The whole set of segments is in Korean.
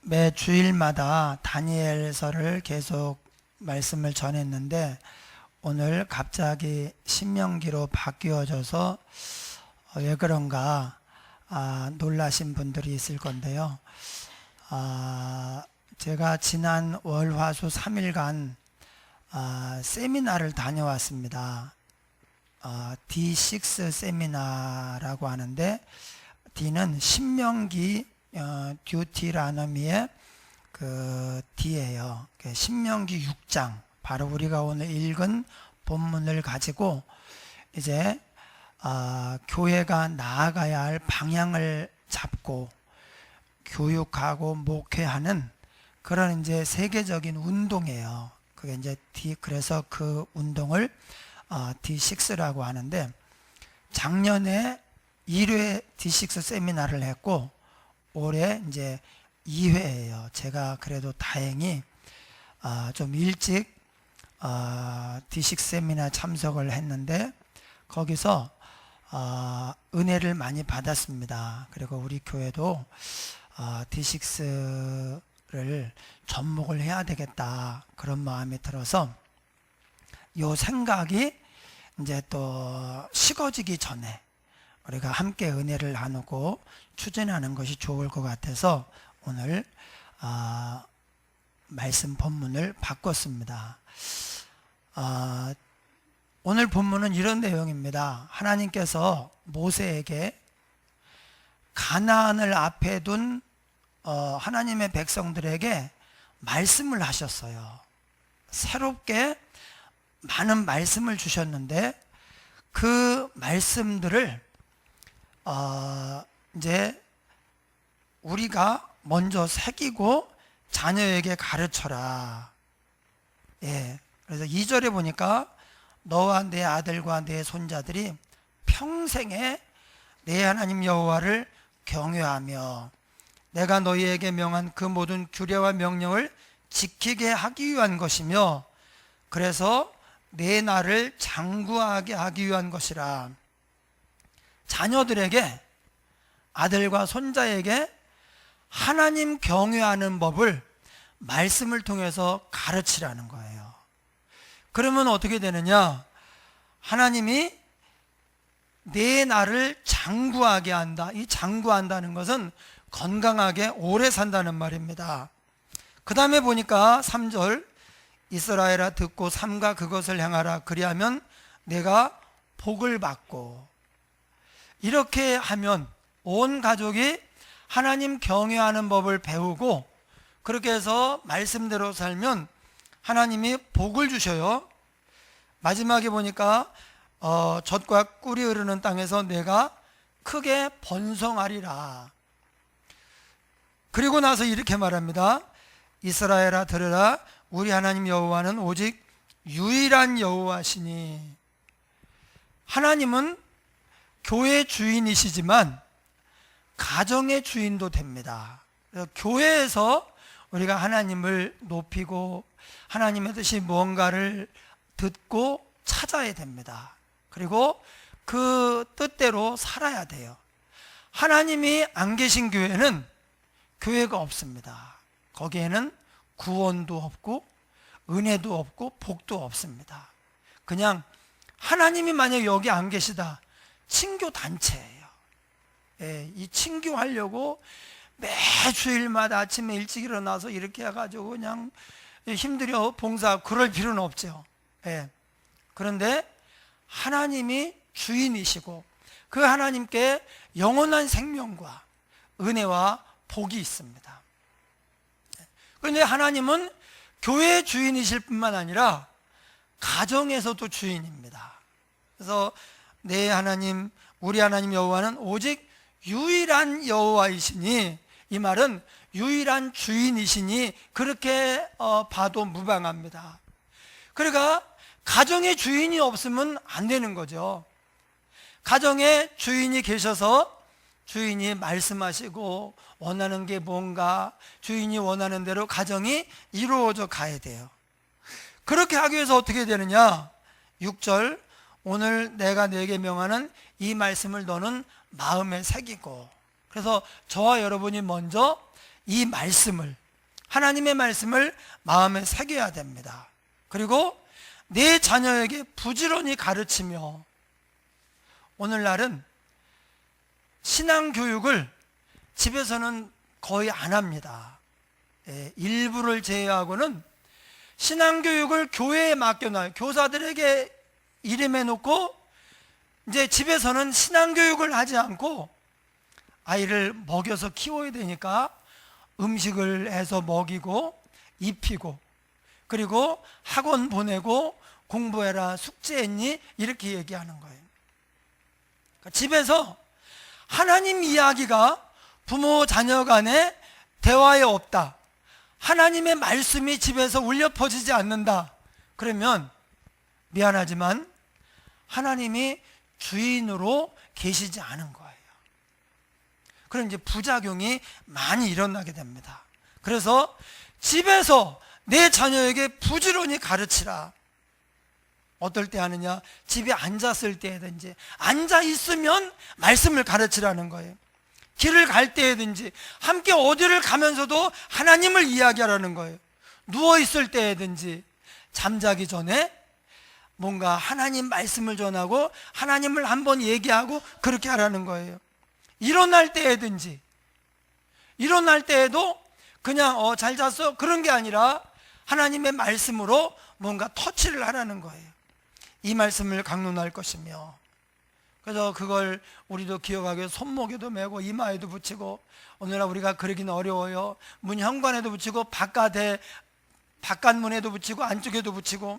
매 주일마다 다니엘서를 계속 말씀을 전했는데 오늘 갑자기 신명기로 바뀌어져서 왜 그런가 놀라신 분들이 있을 건데요. 제가 지난 월, 화, 수 3일간 세미나를 다녀왔습니다. D6 세미나라고 하는데, D는 신명기 듀티라노미의 그 D예요. 신명기 6장, 바로 우리가 오늘 읽은 본문을 가지고 이제 교회가 나아가야 할 방향을 잡고 교육하고 목회하는 그런 이제 세계적인 운동이에요. 그게 이제 그래서 그 운동을 D6라고 하는데, 작년에 1회 D6 세미나를 했고 올해 이제 2회예요. 제가 그래도 다행히 좀 일찍 D6 세미나 참석을 했는데 거기서 은혜를 많이 받았습니다. 그리고 우리 교회도 D6를 접목을 해야 되겠다, 그런 마음이 들어서 요 생각이 이제 또 식어지기 전에 우리가 함께 은혜를 나누고 추진하는 것이 좋을 것 같아서 오늘 말씀 본문을 바꿨습니다. 오늘 본문은 이런 내용입니다. 하나님께서 모세에게 가나안을 앞에 둔 하나님의 백성들에게 말씀을 하셨어요. 새롭게 많은 말씀을 주셨는데 그 말씀들을 이제 우리가 먼저 새기고 자녀에게 가르쳐라. 그래서 2절에 보니까 너와 내 아들과 내 손자들이 평생에 내 하나님 여호와를 경외하며 내가 너희에게 명한 그 모든 규례와 명령을 지키게 하기 위한 것이며 그래서 내 나를 장구하게 하기 위한 것이라. 자녀들에게, 아들과 손자에게 하나님 경외하는 법을 말씀을 통해서 가르치라는 거예요. 그러면 어떻게 되느냐? 하나님이 내 나를 장구하게 한다. 이 장구한다는 것은 건강하게 오래 산다는 말입니다. 그 다음에 보니까 3절, 이스라엘아 듣고 삼가 그것을 행하라. 그리하면 내가 복을 받고. 이렇게 하면 온 가족이 하나님 경외하는 법을 배우고 그렇게 해서 말씀대로 살면 하나님이 복을 주셔요. 마지막에 보니까 젖과 꿀이 흐르는 땅에서 내가 크게 번성하리라. 그리고 나서 이렇게 말합니다. 이스라엘아 들으라. 우리 하나님 여호와는 오직 유일한 여호와시니. 하나님은 교회 주인이시지만 가정의 주인도 됩니다. 그래서 교회에서 우리가 하나님을 높이고 하나님의 뜻이 무언가를 듣고 찾아야 됩니다. 그리고 그 뜻대로 살아야 돼요. 하나님이 안 계신 교회는 교회가 없습니다. 거기에는 구원도 없고 은혜도 없고 복도 없습니다. 그냥 하나님이 만약 여기 안 계시다, 친교 단체예요. 이 친교하려고 매 주일마다 아침에 일찍 일어나서 이렇게 해가지고 그냥 힘들여 봉사, 그럴 필요는 없죠. 그런데 하나님이 주인이시고 그 하나님께 영원한 생명과 은혜와 복이 있습니다. 그런데 하나님은 교회의 주인이실 뿐만 아니라 가정에서도 주인입니다. 그래서 내 하나님, 우리 하나님 여호와는 오직 유일한 여호와이시니, 이 말은 유일한 주인이시니 그렇게 봐도 무방합니다. 그러니까 가정의 주인이 없으면 안 되는 거죠. 가정에 주인이 계셔서 주인이 말씀하시고 원하는 게 뭔가 주인이 원하는 대로 가정이 이루어져 가야 돼요. 그렇게 하기 위해서 어떻게 되느냐? 6절, 오늘 내가 네게 명하는 이 말씀을 너는 마음에 새기고. 그래서 저와 여러분이 먼저 이 말씀을, 하나님의 말씀을 마음에 새겨야 됩니다. 그리고 내 자녀에게 부지런히 가르치며, 오늘날은 신앙교육을 집에서는 거의 안 합니다. 일부를 제외하고는 신앙교육을 교회에 맡겨놔요. 교사들에게 이름해 놓고 이제 집에서는 신앙교육을 하지 않고 아이를 먹여서 키워야 되니까 음식을 해서 먹이고 입히고, 그리고 학원 보내고 공부해라, 숙제했니? 이렇게 얘기하는 거예요. 그러니까 집에서 하나님 이야기가 부모 자녀 간의 대화에 없다, 하나님의 말씀이 집에서 울려 퍼지지 않는다, 그러면 미안하지만 하나님이 주인으로 계시지 않은 거예요. 그런 이제 부작용이 많이 일어나게 됩니다. 그래서 집에서 내 자녀에게 부지런히 가르치라. 어떨 때 하느냐? 집에 앉았을 때든지, 앉아 있으면 말씀을 가르치라는 거예요. 길을 갈 때든지, 함께 어디를 가면서도 하나님을 이야기하라는 거예요. 누워 있을 때든지, 잠자기 전에 뭔가 하나님 말씀을 전하고 하나님을 한번 얘기하고 그렇게 하라는 거예요. 일어날 때든지, 일어날 때에도 그냥 잘 잤어? 그런 게 아니라 하나님의 말씀으로 뭔가 터치를 하라는 거예요. 이 말씀을 강론할 것이며, 그래서 그걸 우리도 기억하기 위해서 손목에도 메고 이마에도 붙이고, 오늘날 우리가 그러기는 어려워요. 문 현관에도 붙이고 바깥문에도 붙이고 안쪽에도 붙이고,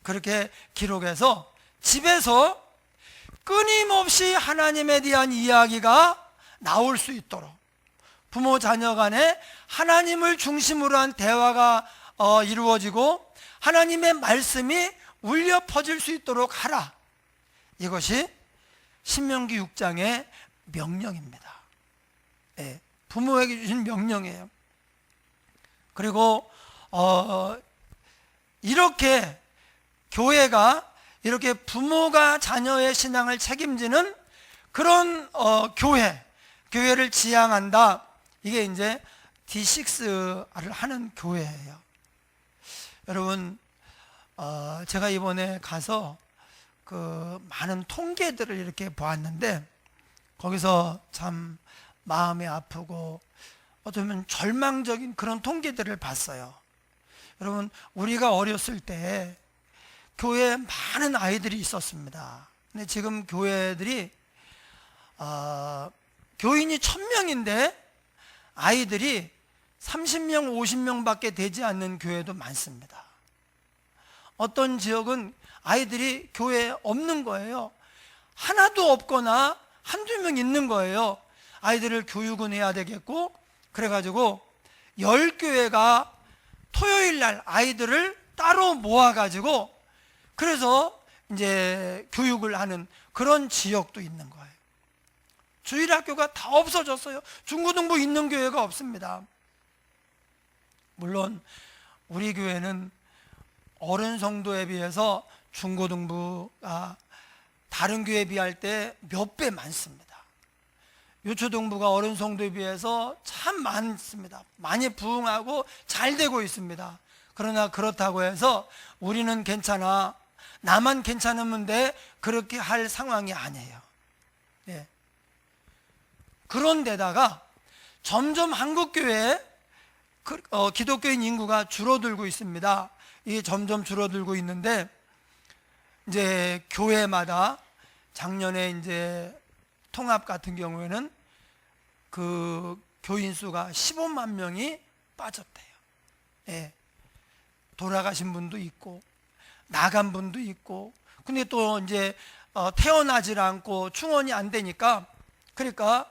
그렇게 기록해서 집에서 끊임없이 하나님에 대한 이야기가 나올 수 있도록, 부모 자녀 간에 하나님을 중심으로 한 대화가 이루어지고 하나님의 말씀이 울려 퍼질 수 있도록 하라. 이것이 신명기 6장의 명령입니다. 부모에게 주신 명령이에요. 그리고 이렇게 교회가 이렇게 부모가 자녀의 신앙을 책임지는 그런 교회를 지향한다. 이게 이제 D6를 하는 교회예요. 여러분, 제가 이번에 가서 그 많은 통계들을 이렇게 보았는데, 거기서 참 마음이 아프고 어쩌면 절망적인 그런 통계들을 봤어요. 여러분, 우리가 어렸을 때 교회에 많은 아이들이 있었습니다. 근데 지금 교회들이 교인이 1000명인데 아이들이 30명, 50명밖에 되지 않는 교회도 많습니다. 어떤 지역은 아이들이 교회에 없는 거예요. 하나도 없거나 한두 명 있는 거예요. 아이들을 교육은 해야 되겠고, 그래가지고 10교회가 토요일 날 아이들을 따로 모아가지고 그래서 이제 교육을 하는 그런 지역도 있는 거예요. 주일학교가 다 없어졌어요. 중고등부 있는 교회가 없습니다. 물론 우리 교회는 어른 성도에 비해서 중고등부가 다른 교회에 비할 때 몇 배 많습니다. 유초등부가 어른 성도에 비해서 참 많습니다. 많이 부흥하고 잘 되고 있습니다. 그러나 그렇다고 해서 우리는 괜찮아, 나만 괜찮으면 돼, 그렇게 할 상황이 아니에요. 네. 그런데다가 점점 한국교회에 기독교인 인구가 줄어들고 있습니다. 이게 점점 줄어들고 있는데, 이제 교회마다 작년에 이제 통합 같은 경우에는 그 교인 수가 15만 명이 빠졌대요. 예. 돌아가신 분도 있고 나간 분도 있고, 근데 또 이제 태어나질 않고 충원이 안 되니까, 그러니까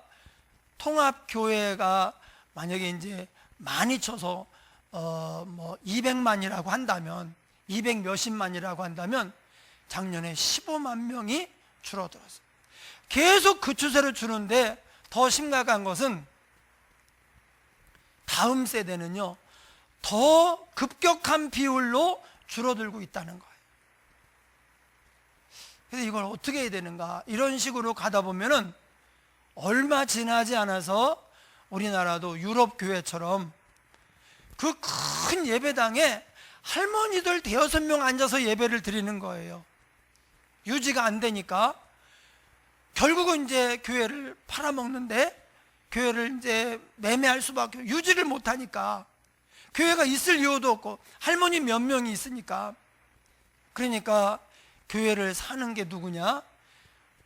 통합 교회가 만약에 이제 많이 쳐서 뭐 200만이라고 한다면, 200 몇십만이라고 한다면 작년에 15만 명이 줄어들었어요. 계속 그 추세로 주는데, 더 심각한 것은 다음 세대는요 더 급격한 비율로 줄어들고 있다는 거예요. 그래서 이걸 어떻게 해야 되는가, 이런 식으로 가다 보면은 얼마 지나지 않아서 우리나라도 유럽 교회처럼 그 큰 예배당에 할머니들 5명 앉아서 예배를 드리는 거예요. 유지가 안 되니까 결국은 이제 교회를 팔아먹는데, 교회를 이제 매매할 수밖에, 유지를 못하니까 교회가 있을 이유도 없고 할머니 몇 명이 있으니까. 그러니까 교회를 사는 게 누구냐?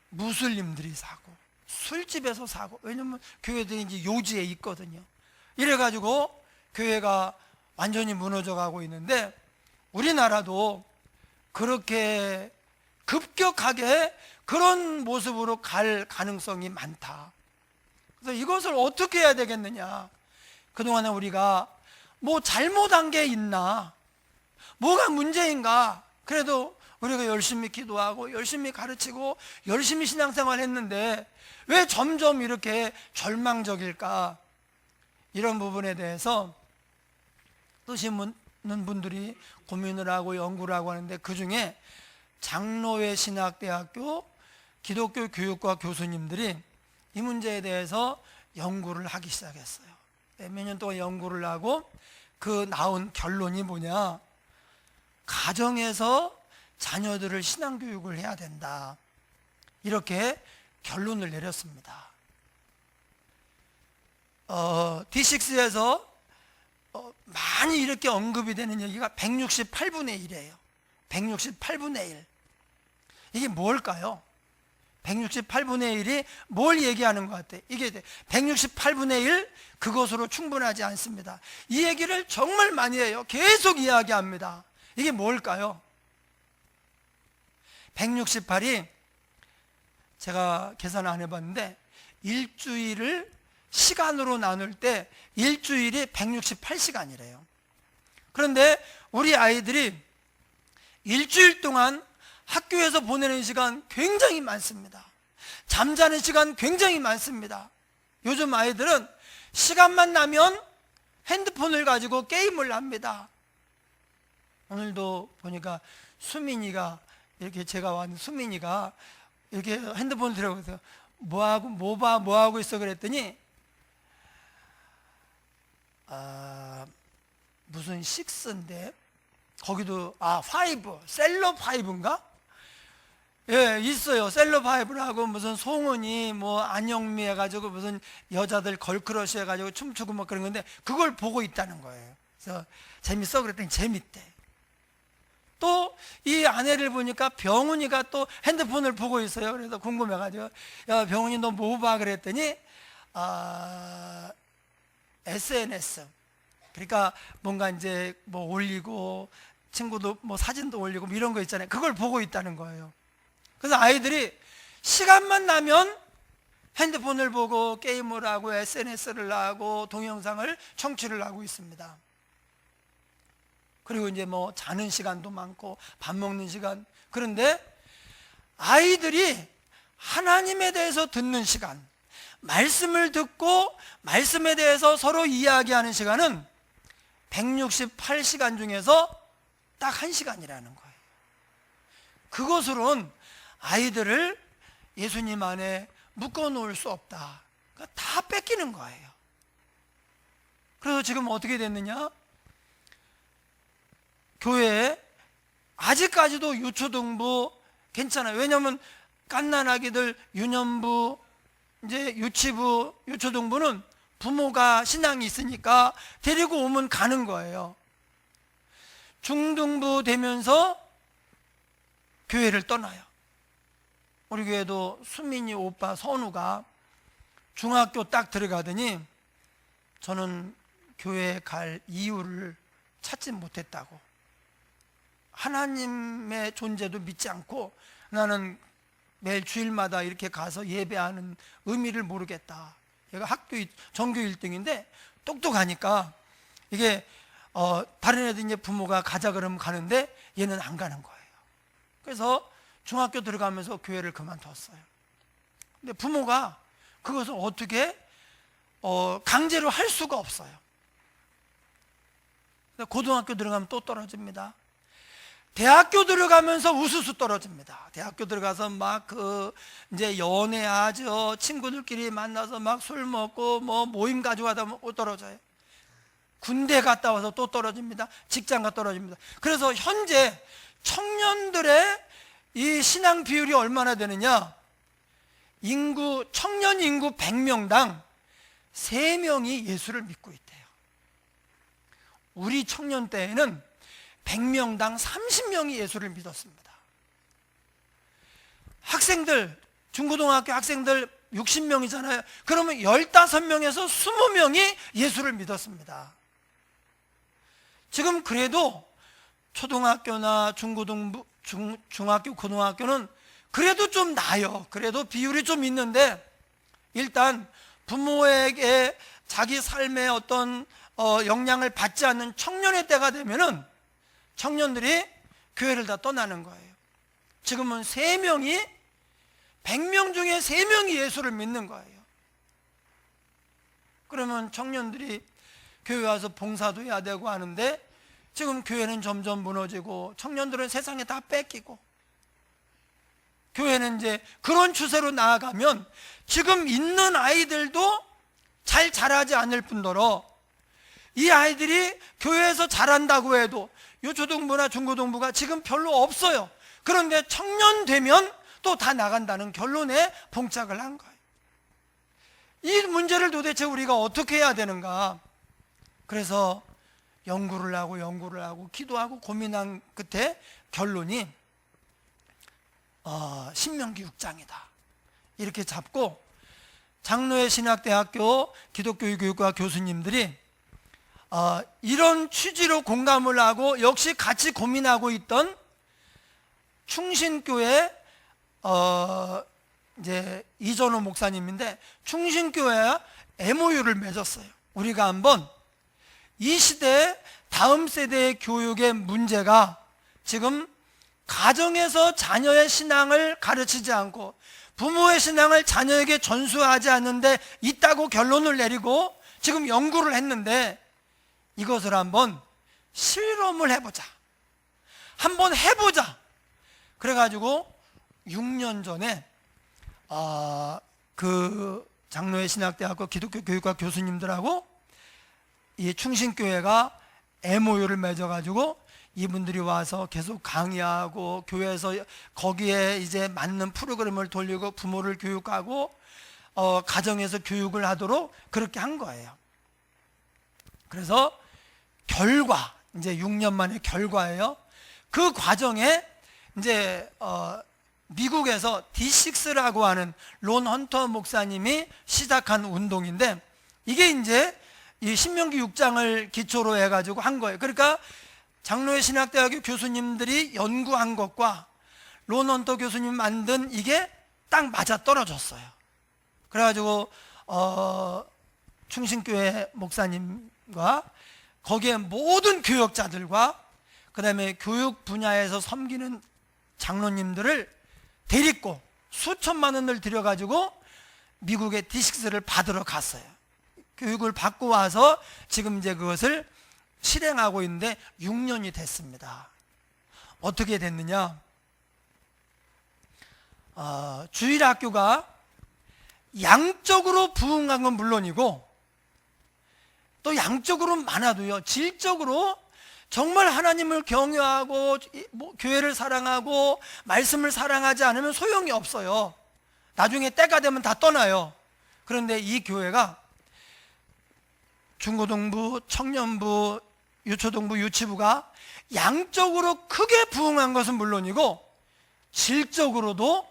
무슬림들이 사고 술집에서 사고. 왜냐면 교회들이 이제 요지에 있거든요. 이래가지고 교회가 완전히 무너져 가고 있는데, 우리나라도 그렇게 급격하게 그런 모습으로 갈 가능성이 많다. 그래서 이것을 어떻게 해야 되겠느냐? 그동안에 우리가 뭐 잘못한 게 있나? 뭐가 문제인가? 그래도 우리가 열심히 기도하고 열심히 가르치고 열심히 신앙생활 했는데 왜 점점 이렇게 절망적일까? 이런 부분에 대해서 뜻 있는 분들이 고민을 하고 연구를 하고 하는데, 그 중에 장로회 신학대학교 기독교 교육과 교수님들이 이 문제에 대해서 연구를 하기 시작했어요. 몇 년 동안 연구를 하고 그 나온 결론이 뭐냐? 가정에서 자녀들을 신앙교육을 해야 된다, 이렇게 결론을 내렸습니다. D6에서 많이 이렇게 언급이 되는 얘기가 168분의 1이에요. 168분의 1. 이게 뭘까요? 168분의 1이 뭘 얘기하는 것 같아요? 이게 168분의 1, 그것으로 충분하지 않습니다. 이 얘기를 정말 많이 해요. 계속 이야기합니다. 이게 뭘까요? 168이 제가 계산 안 해봤는데, 일주일을 시간으로 나눌 때 일주일이 168시간이래요. 그런데 우리 아이들이 일주일 동안 학교에서 보내는 시간 굉장히 많습니다. 잠자는 시간 굉장히 많습니다. 요즘 아이들은 시간만 나면 핸드폰을 가지고 게임을 합니다. 오늘도 보니까 수민이가, 이렇게 제가 왔는데 수민이가 이렇게 핸드폰을 들어보세요. 뭐하고 있어? 그랬더니 무슨 6인데 거기도 5, 셀러 5인가? 예, 있어요. 셀러 5라고 무슨 송은이 뭐 안영미 해가지고 무슨 여자들 걸크러쉬 해가지고 춤추고 뭐 그런 건데, 그걸 보고 있다는 거예요. 그래서 재밌어? 그랬더니 재밌대. 또 이 아내를 보니까 병훈이가 또 핸드폰을 보고 있어요. 그래서 궁금해가지고, 야 병훈이 너 뭐 봐? 그랬더니 SNS, 그러니까 뭔가 이제 뭐 올리고 친구도 뭐 사진도 올리고 뭐 이런 거 있잖아요. 그걸 보고 있다는 거예요. 그래서 아이들이 시간만 나면 핸드폰을 보고 게임을 하고 SNS를 하고 동영상을 청취를 하고 있습니다. 그리고 이제 뭐 자는 시간도 많고 밥 먹는 시간. 그런데 아이들이 하나님에 대해서 듣는 시간, 말씀을 듣고 말씀에 대해서 서로 이야기하는 시간은 168시간 중에서 딱 1시간이라는 거예요. 그것으로는 아이들을 예수님 안에 묶어놓을 수 없다. 그러니까 다 뺏기는 거예요. 그래서 지금 어떻게 됐느냐? 교회에 아직까지도 유초등부 괜찮아요. 왜냐하면 갓난아기들 유년부, 이제 유치부, 유초등부는 부모가 신앙이 있으니까 데리고 오면 가는 거예요. 중등부 되면서 교회를 떠나요. 우리 교회도 수민이 오빠 선우가 중학교 딱 들어가더니 저는 교회에 갈 이유를 찾지 못했다고. 하나님의 존재도 믿지 않고 나는 매일 주일마다 이렇게 가서 예배하는 의미를 모르겠다. 얘가 학교 전교 1등인데 똑똑하니까 이게 다른 애들 이제 부모가 가자 그러면 가는데 얘는 안 가는 거예요. 그래서 중학교 들어가면서 교회를 그만뒀어요. 근데 부모가 그것을 어떻게 강제로 할 수가 없어요. 고등학교 들어가면 또 떨어집니다. 대학교 들어가면서 우수수 떨어집니다. 대학교 들어가서 막 이제 연애하죠. 친구들끼리 만나서 막 술 먹고 뭐 모임 가지고 하다 보면 떨어져요. 군대 갔다 와서 또 떨어집니다. 직장 가 떨어집니다. 그래서 현재 청년들의 이 신앙 비율이 얼마나 되느냐? 청년 인구 100명당 3명이 예수를 믿고 있대요. 우리 청년 때에는 100명당 30명이 예수를 믿었습니다. 학생들, 중고등학교 학생들 60명이잖아요. 그러면 15명에서 20명이 예수를 믿었습니다. 지금 그래도 초등학교나 중학교, 고등학교는 그래도 좀 나아요. 그래도 비율이 좀 있는데, 일단 부모에게 자기 삶의 어떤 영향을 받지 않는 청년의 때가 되면은 청년들이 교회를 다 떠나는 거예요. 지금은 3명이 100명 중에 3명이 예수를 믿는 거예요. 그러면 청년들이 교회 와서 봉사도 해야 되고 하는데, 지금 교회는 점점 무너지고 청년들은 세상에 다 뺏기고, 교회는 이제 그런 추세로 나아가면 지금 있는 아이들도 잘 자라지 않을 뿐더러, 이 아이들이 교회에서 자란다고 해도 요초등부나 중고등부가 지금 별로 없어요. 그런데 청년 되면 또 다 나간다는 결론에 봉착을 한 거예요. 이 문제를 도대체 우리가 어떻게 해야 되는가? 그래서 연구를 하고 기도하고 고민한 끝에 결론이 신명기 6장이다 이렇게 잡고, 장로회 신학대학교 기독교교육과 교수님들이 이런 취지로 공감을 하고 역시 같이 고민하고 있던 충신교회 이제 이전호 목사님인데, 충신교회와 MOU를 맺었어요. 우리가 한번 이 시대 다음 세대의 교육의 문제가 지금 가정에서 자녀의 신앙을 가르치지 않고 부모의 신앙을 자녀에게 전수하지 않는데 있다고 결론을 내리고 지금 연구를 했는데, 이것을 한번 실험을 해보자, 한번 해보자. 그래가지고 6년 전에 그 장로회 신학대학교 기독교교육과 교수님들하고 이 충신교회가 MOU를 맺어가지고 이분들이 와서 계속 강의하고 교회에서 거기에 이제 맞는 프로그램을 돌리고 부모를 교육하고 가정에서 교육을 하도록 그렇게 한 거예요. 그래서 결과, 이제 6년 만의 결과예요. 그 과정에 이제 미국에서 D6라고 하는 론 헌터 목사님이 시작한 운동인데, 이게 이제 이 신명기 6장을 기초로 해가지고 한 거예요. 그러니까 장로회 신학대학교 교수님들이 연구한 것과 론 헌터 교수님 만든 이게 딱 맞아 떨어졌어요. 그래가지고 충신교회 목사님과 거기에 모든 교역자들과 그 다음에 교육 분야에서 섬기는 장로님들을 데리고 수천만 원을 들여가지고 미국의 D6를 받으러 갔어요. 교육을 받고 와서 지금 이제 그것을 실행하고 있는데 6년이 됐습니다. 어떻게 됐느냐? 주일학교가 양적으로 부흥한 건 물론이고, 또 양적으로 많아도요, 질적으로 정말 하나님을 경외하고 교회를 사랑하고 말씀을 사랑하지 않으면 소용이 없어요. 나중에 때가 되면 다 떠나요. 그런데 이 교회가 중고등부, 청년부, 유초등부, 유치부가 양적으로 크게 부흥한 것은 물론이고 질적으로도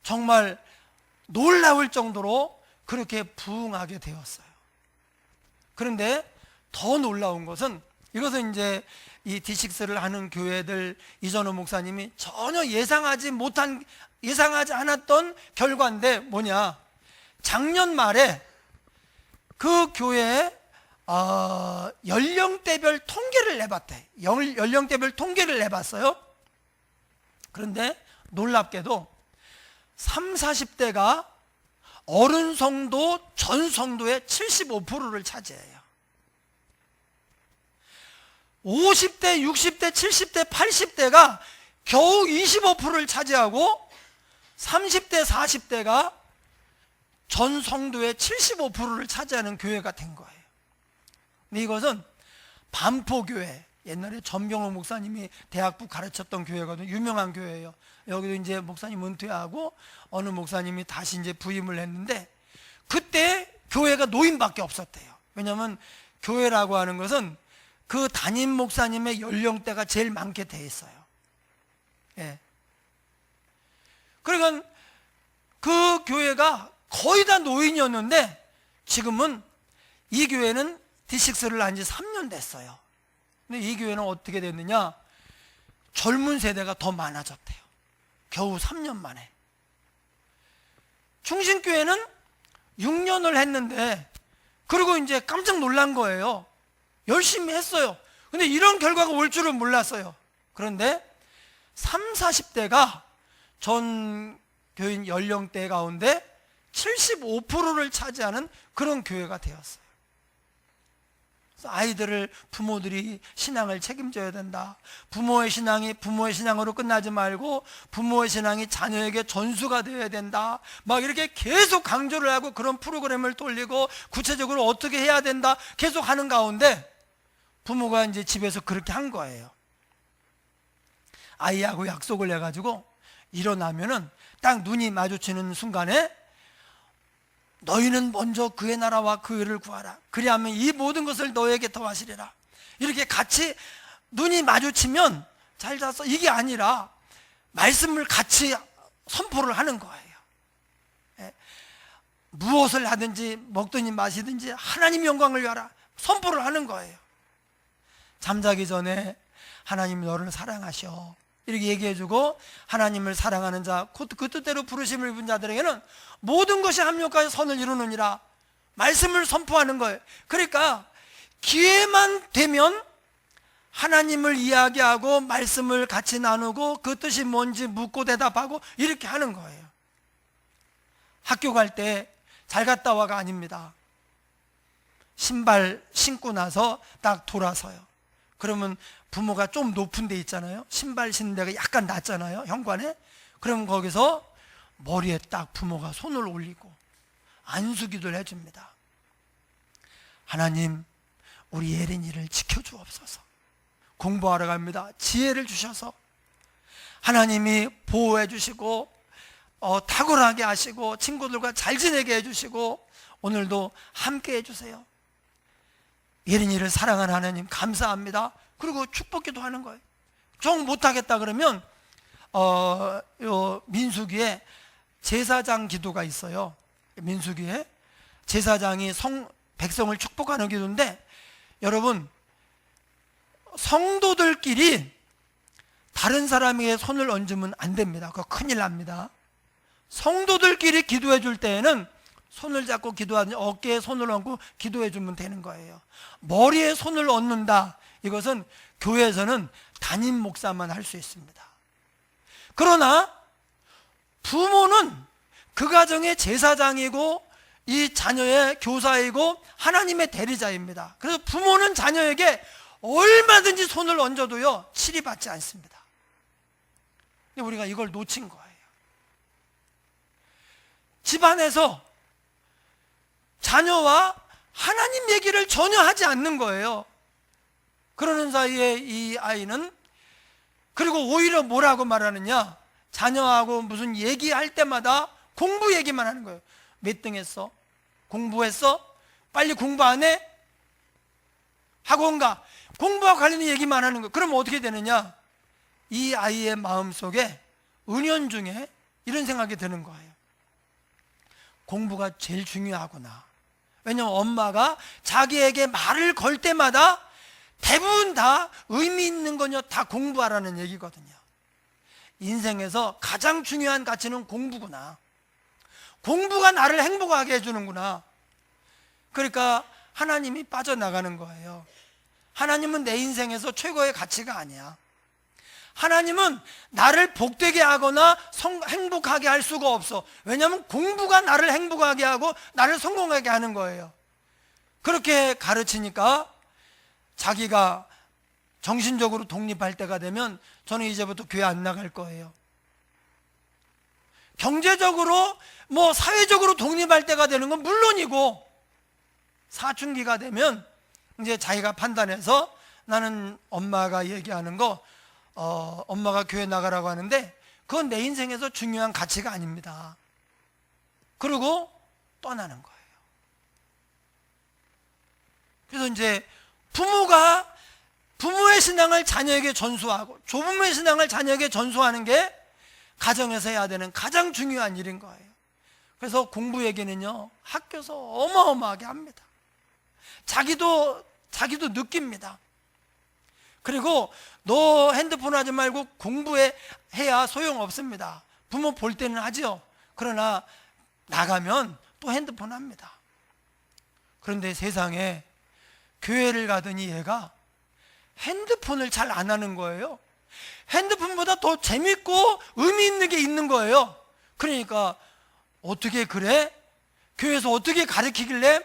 정말 놀라울 정도로 그렇게 부흥하게 되었어요. 그런데 더 놀라운 것은, 이것은 이제 이 D6를 하는 교회들 이전호 목사님이 전혀 예상하지 않았던 결과인데 뭐냐? 작년 말에 그 교회에 연령대별 통계를 내봤대. 연령대별 통계를 내봤어요. 그런데 놀랍게도 30, 40대가 어른 성도 전 성도의 75%를 차지해요. 50대, 60대, 70대, 80대가 겨우 25%를 차지하고 30대, 40대가 전 성도의 75%를 차지하는 교회가 된 거예요. 근데 이것은 반포교회, 옛날에 전병호 목사님이 대학부 가르쳤던 교회거든요. 유명한 교회예요. 여기도 이제 목사님 은퇴하고 어느 목사님이 다시 이제 부임을 했는데, 그때 교회가 노인밖에 없었대요. 왜냐하면 교회라고 하는 것은 그 담임 목사님의 연령대가 제일 많게 돼 있어요. 예. 그러니까 그 교회가 거의 다 노인이었는데, 지금은 이 교회는 D6를 한 지 3년 됐어요. 근데 이 교회는 어떻게 됐느냐? 젊은 세대가 더 많아졌대요. 겨우 3년 만에. 충신교회는 6년을 했는데, 그리고 이제 깜짝 놀란 거예요. 열심히 했어요. 근데 이런 결과가 올 줄은 몰랐어요. 그런데 30, 40대가 전 교인 연령대 가운데 75%를 차지하는 그런 교회가 되었어요. 그래서 아이들을, 부모들이 신앙을 책임져야 된다. 부모의 신앙이 부모의 신앙으로 끝나지 말고 부모의 신앙이 자녀에게 전수가 되어야 된다. 막 이렇게 계속 강조를 하고 그런 프로그램을 돌리고 구체적으로 어떻게 해야 된다 계속 하는 가운데 부모가 이제 집에서 그렇게 한 거예요. 아이하고 약속을 해가지고 일어나면은 딱 눈이 마주치는 순간에 너희는 먼저 그의 나라와 그 의를 구하라. 그리하면 이 모든 것을 너에게 더하시리라. 이렇게 같이 눈이 마주치면 잘 잤어, 이게 아니라 말씀을 같이 선포를 하는 거예요. 예. 무엇을 하든지 먹든지 마시든지 하나님 영광을 위하라 선포를 하는 거예요. 잠자기 전에 하나님 너를 사랑하셔 이렇게 얘기해주고, 하나님을 사랑하는 자 곧 그 뜻대로 부르심을 입은 자들에게는 모든 것이 합력하여 선을 이루느니라 말씀을 선포하는 거예요. 그러니까 기회만 되면 하나님을 이야기하고 말씀을 같이 나누고 그 뜻이 뭔지 묻고 대답하고 이렇게 하는 거예요. 학교 갈 때 잘 갔다 와가 아닙니다. 신발 신고 나서 딱 돌아서요. 그러면 부모가 좀 높은 데 있잖아요. 신발 신는 데가 약간 낮잖아요, 현관에. 그럼 거기서 머리에 딱 부모가 손을 올리고 안수기도를 해줍니다. 하나님, 우리 예린이를 지켜주옵소서. 공부하러 갑니다. 지혜를 주셔서 하나님이 보호해 주시고 탁월하게 하시고 친구들과 잘 지내게 해주시고 오늘도 함께 해주세요. 예린이를 사랑하는 하나님 감사합니다. 그리고 축복기도 하는 거예요. 정 못하겠다 그러면 요 민수기에 제사장 기도가 있어요. 민수기에 제사장이 백성을 축복하는 기도인데, 여러분 성도들끼리 다른 사람에게 손을 얹으면 안 됩니다. 그거 큰일 납니다. 성도들끼리 기도해 줄 때에는 손을 잡고 기도하든지 어깨에 손을 얹고 기도해 주면 되는 거예요. 머리에 손을 얹는다, 이것은 교회에서는 담임 목사만 할 수 있습니다. 그러나 부모는 그 가정의 제사장이고 이 자녀의 교사이고 하나님의 대리자입니다. 그래서 부모는 자녀에게 얼마든지 손을 얹어도요 치리 받지 않습니다. 근데 우리가 이걸 놓친 거예요. 집안에서 자녀와 하나님 얘기를 전혀 하지 않는 거예요. 그러는 사이에 이 아이는, 그리고 오히려 뭐라고 말하느냐, 자녀하고 무슨 얘기할 때마다 공부 얘기만 하는 거예요. 몇 등 했어? 공부했어? 빨리 공부 안 해? 학원 가? 공부와 관련된 얘기만 하는 거예요. 그러면 어떻게 되느냐, 이 아이의 마음속에 은연중에 이런 생각이 드는 거예요. 공부가 제일 중요하구나. 왜냐하면 엄마가 자기에게 말을 걸 때마다 대부분 다 의미 있는 거냐, 다 공부하라는 얘기거든요. 인생에서 가장 중요한 가치는 공부구나. 공부가 나를 행복하게 해주는구나. 그러니까 하나님이 빠져나가는 거예요. 하나님은 내 인생에서 최고의 가치가 아니야. 하나님은 나를 복되게 하거나 행복하게 할 수가 없어. 왜냐하면 공부가 나를 행복하게 하고 나를 성공하게 하는 거예요. 그렇게 가르치니까 자기가 정신적으로 독립할 때가 되면 저는 이제부터 교회 안 나갈 거예요. 경제적으로 사회적으로 독립할 때가 되는 건 물론이고, 사춘기가 되면 이제 자기가 판단해서 나는 엄마가 얘기하는 거 엄마가 교회 나가라고 하는데 그건 내 인생에서 중요한 가치가 아닙니다. 그리고 떠나는 거예요. 그래서 이제 부모의 신앙을 자녀에게 전수하고 조부모의 신앙을 자녀에게 전수하는 게 가정에서 해야 되는 가장 중요한 일인 거예요. 그래서 공부 얘기는요, 학교에서 어마어마하게 합니다. 자기도 느낍니다. 그리고 너 핸드폰 하지 말고 공부해야 소용없습니다. 부모 볼 때는 하지요. 그러나 나가면 또 핸드폰 합니다. 그런데 세상에 교회를 가더니 얘가 핸드폰을 잘 안 하는 거예요. 핸드폰보다 더 재밌고 의미 있는 게 있는 거예요. 그러니까 어떻게 그래? 교회에서 어떻게 가르치길래?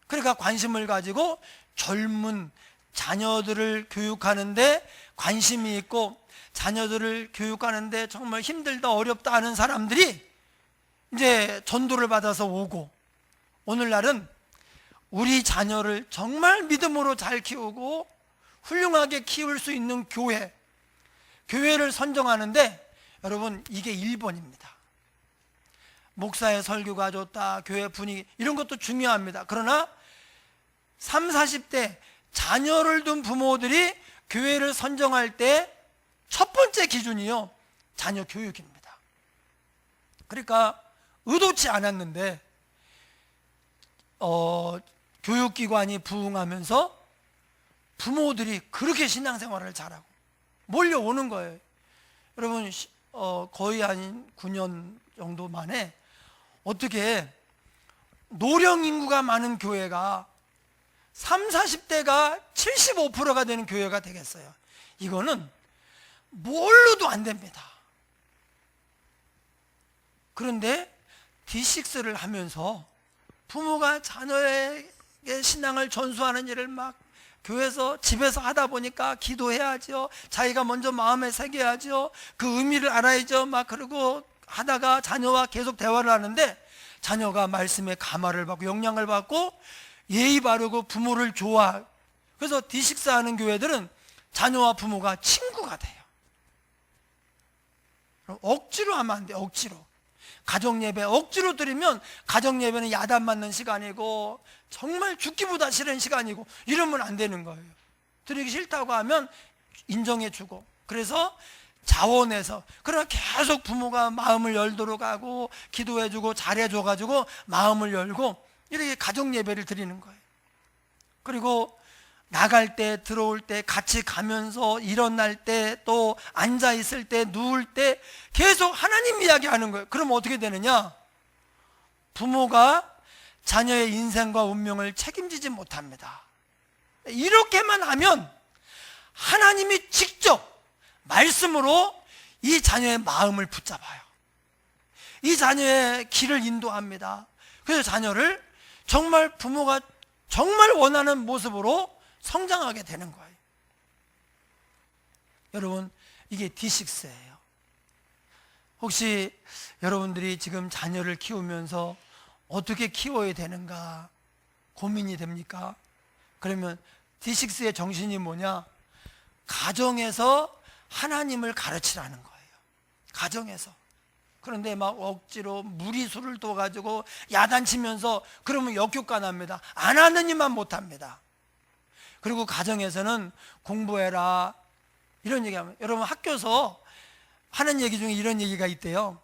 그러니까 관심을 가지고 젊은 자녀들을 교육하는데 관심이 있고 자녀들을 교육하는데 정말 힘들다 어렵다 하는 사람들이 이제 전도를 받아서 오고, 오늘날은 우리 자녀를 정말 믿음으로 잘 키우고 훌륭하게 키울 수 있는 교회를 선정하는데 여러분, 이게 1번입니다. 목사의 설교가 좋다, 교회 분위기 이런 것도 중요합니다. 그러나 30, 40대 자녀를 둔 부모들이 교회를 선정할 때 첫 번째 기준이요, 자녀 교육입니다. 그러니까 의도치 않았는데 교육기관이 부흥하면서 부모들이 그렇게 신앙생활을 잘하고 몰려오는 거예요. 여러분, 거의 한 9년 정도 만에 어떻게 노령 인구가 많은 교회가 30, 40대가 75%가 되는 교회가 되겠어요. 이거는 뭘로도 안 됩니다. 그런데 D6를 하면서 부모가 자녀에게 신앙을 전수하는 일을 막 교회에서 집에서 하다 보니까 기도해야죠. 자기가 먼저 마음에 새겨야죠. 그 의미를 알아야죠. 막 그러고 하다가 자녀와 계속 대화를 하는데 자녀가 말씀에 감화를 받고 영향을 받고 예의 바르고 부모를 좋아. 그래서 D6 하는 교회들은 자녀와 부모가 친구가 돼요. 억지로 하면 안 돼요. 억지로. 가정예배 억지로 드리면 가정예배는 야단 맞는 시간이고 정말 죽기보다 싫은 시간이고 이러면 안 되는 거예요. 드리기 싫다고 하면 인정해주고, 그래서 자원해서, 그러나 계속 부모가 마음을 열도록 하고 기도해주고 잘해줘가지고 마음을 열고 이렇게 가정예배를 드리는 거예요. 그리고 나갈 때 들어올 때 같이 가면서 일어날 때 또 앉아 있을 때 누울 때 계속 하나님 이야기하는 거예요. 그럼 어떻게 되느냐? 부모가 자녀의 인생과 운명을 책임지지 못합니다. 이렇게만 하면 하나님이 직접 말씀으로 이 자녀의 마음을 붙잡아요. 이 자녀의 길을 인도합니다. 그래서 자녀를 정말 부모가 정말 원하는 모습으로 성장하게 되는 거예요. 여러분, 이게 D6예요. 혹시 여러분들이 지금 자녀를 키우면서 어떻게 키워야 되는가 고민이 됩니까? 그러면 D6의 정신이 뭐냐? 가정에서 하나님을 가르치라는 거예요. 가정에서. 그런데 막 억지로 무리수를 둬가지고 야단치면서 그러면 역효과 납니다. 안 하는 일만 못합니다. 그리고 가정에서는 공부해라 이런 얘기하면, 여러분 학교에서 하는 얘기 중에 이런 얘기가 있대요.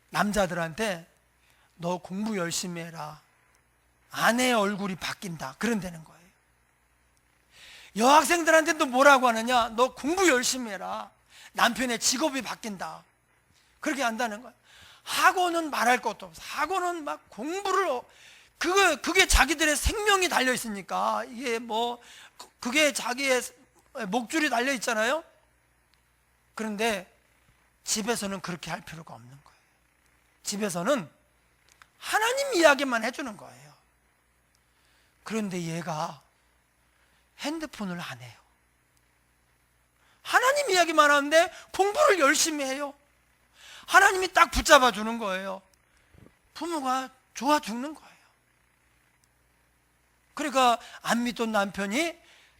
남자들한테 너 공부 열심히 해라, 아내의 얼굴이 바뀐다 그런다는 거예요. 여학생들한테도 뭐라고 하느냐? 너 공부 열심히 해라, 남편의 직업이 바뀐다 그렇게 한다는 거예요. 학원은 말할 것도 없어. 학원은 막 공부를 그게 자기들의 생명이 달려 있으니까, 이게 그게 자기의 목줄이 달려 있잖아요. 그런데 집에서는 그렇게 할 필요가 없는 거예요. 집에서는 하나님 이야기만 해주는 거예요. 그런데 얘가 핸드폰을 안 해요. 하나님 이야기만 하는데 공부를 열심히 해요. 하나님이 딱 붙잡아 주는 거예요. 부모가 좋아 죽는 거예요. 그러니까 안 믿던 남편이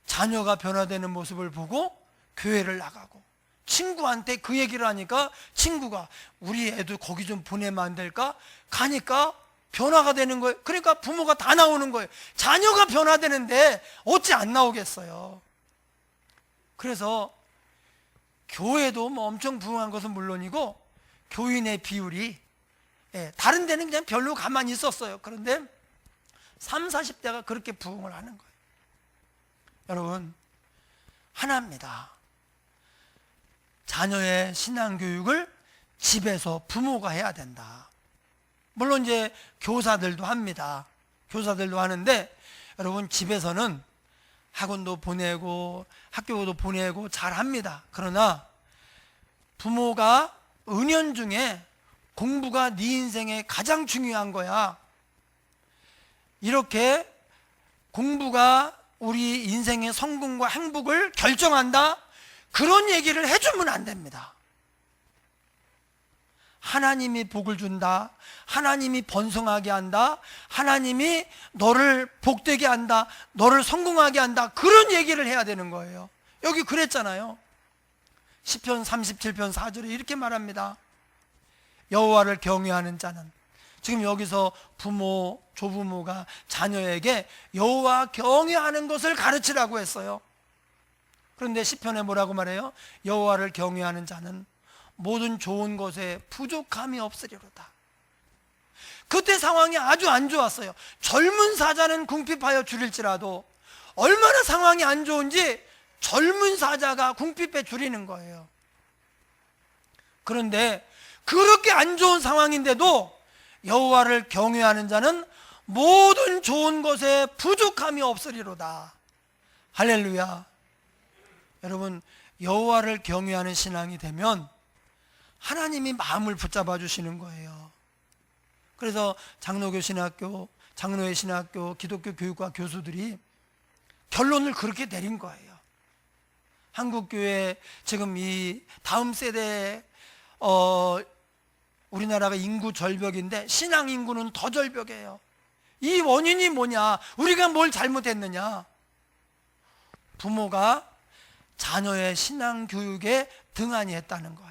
자녀가 변화되는 모습을 보고 교회를 나가고, 친구한테 그 얘기를 하니까 친구가 우리 애도 거기 좀 보내면 안 될까? 가니까 변화가 되는 거예요. 그러니까 부모가 다 나오는 거예요. 자녀가 변화되는데 어찌 안 나오겠어요. 그래서 교회도 뭐 엄청 부흥한 것은 물론이고, 교인의 비율이 다른 데는 그냥 별로 가만히 있었어요. 그런데 30, 40대가 그렇게 부흥을 하는 거예요. 여러분, 하나입니다. 자녀의 신앙교육을 집에서 부모가 해야 된다. 물론 이제 교사들도 합니다. 교사들도 하는데, 여러분, 집에서는 학원도 보내고 학교도 보내고 잘 합니다. 그러나 부모가 은연중에 공부가 네 인생에 가장 중요한 거야, 이렇게 공부가 우리 인생의 성공과 행복을 결정한다, 그런 얘기를 해주면 안 됩니다. 하나님이 복을 준다, 하나님이 번성하게 한다, 하나님이 너를 복되게 한다, 너를 성공하게 한다, 그런 얘기를 해야 되는 거예요. 여기 그랬잖아요. 시편 37편 4절에 이렇게 말합니다. 여호와를 경외하는 자는, 지금 여기서 부모, 조부모가 자녀에게 여호와 경외하는 것을 가르치라고 했어요. 그런데 시편에 뭐라고 말해요? 여호와를 경외하는 자는 모든 좋은 것에 부족함이 없으리로다. 그때 상황이 아주 안 좋았어요. 젊은 사자는 궁핍하여 줄일지라도, 얼마나 상황이 안 좋은지 젊은 사자가 궁핍해 줄이는 거예요. 그런데 그렇게 안 좋은 상황인데도 여호와를 경외하는 자는 모든 좋은 것에 부족함이 없으리로다. 할렐루야. 여러분, 여호와를 경외하는 신앙이 되면 하나님이 마음을 붙잡아 주시는 거예요. 그래서 장로교 신학교, 장로의 신학교, 기독교 교육과 교수들이 결론을 그렇게 내린 거예요. 한국교회 지금 이 다음 세대 우리나라가 인구 절벽인데 신앙 인구는 더 절벽이에요. 이 원인이 뭐냐? 우리가 뭘 잘못했느냐? 부모가 자녀의 신앙 교육에 등한히 했다는 거예요.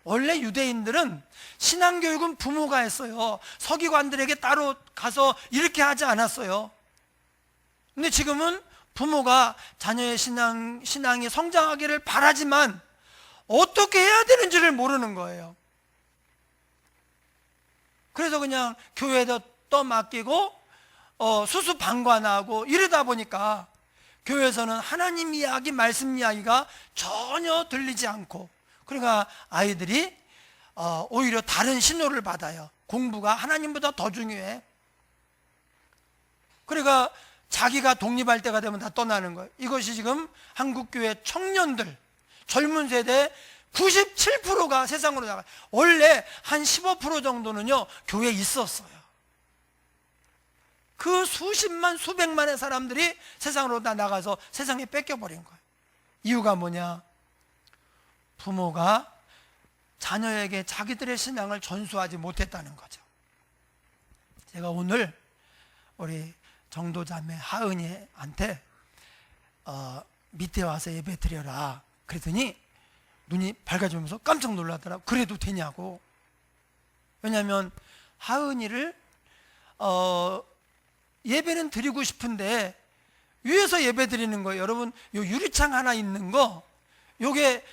원래 유대인들은 신앙 교육은 부모가 했어요. 서기관들에게 따로 가서 이렇게 하지 않았어요. 근데 지금은 부모가 자녀의 신앙이 성장하기를 바라지만 어떻게 해야 되는지를 모르는 거예요. 그래서 그냥 교회에다 떠맡기고 수수방관하고 이러다 보니까 교회에서는 하나님 이야기, 말씀 이야기가 전혀 들리지 않고, 그러니까 아이들이 오히려 다른 신호를 받아요. 공부가 하나님보다 더 중요해. 그러니까 자기가 독립할 때가 되면 다 떠나는 거예요. 이것이 지금 한국교회 청년들, 젊은 세대 97%가 세상으로 나가요. 원래 한 15% 정도는요 교회에 있었어요. 그 수십만 수백만의 사람들이 세상으로 다 나가서 세상에 뺏겨버린 거예요. 이유가 뭐냐? 부모가 자녀에게 자기들의 신앙을 전수하지 못했다는 거죠. 제가 오늘 우리 정도자매 하은이한테 밑에 와서 예배 드려라 그랬더니 눈이 밝아지면서 깜짝 놀라더라고. 그래도 되냐고. 왜냐하면 하은이를 예배는 드리고 싶은데 위에서 예배 드리는 거예요. 여러분, 요 유리창 하나 있는 거, 요게